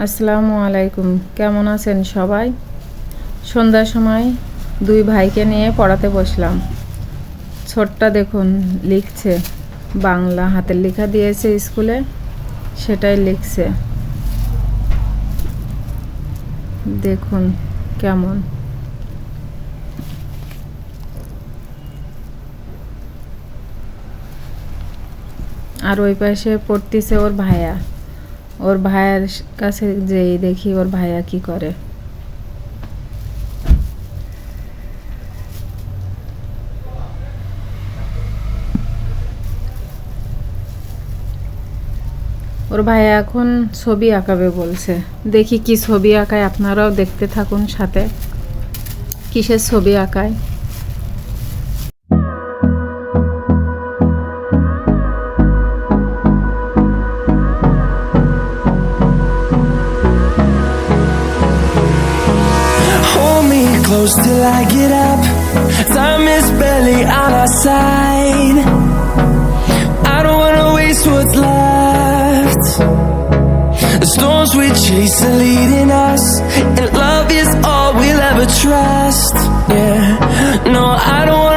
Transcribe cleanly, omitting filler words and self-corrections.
আসসালামু আলাইকুম। কেমন আছেন সবাই? সন্ধ্যার সময় দুই ভাইকে নিয়ে পড়াতে বসলাম। ছোটটা দেখুন লিখছে, বাংলা হাতের লেখা দিয়েছে স্কুলে, সেটাই লিখছে। দেখুন কেমন। আর ওই পাশে পড়তেছে ওর ভাইয়া। ওর ভাইয়ের কাছে যেই দেখি ওর ভাইয়া কি করে। ওর ভাইয়া এখন ছবি আঁকাবে বলছে। দেখি কি ছবি আঁকায়, আপনারাও দেখতে থাকুন সাথে। কিসের ছবি আঁকায়। Hold me close till I get up. Time is barely on our side. I don't wanna waste what's left. The storms we chase are leading us, and love is all we'll ever trust. Yeah, no, I don't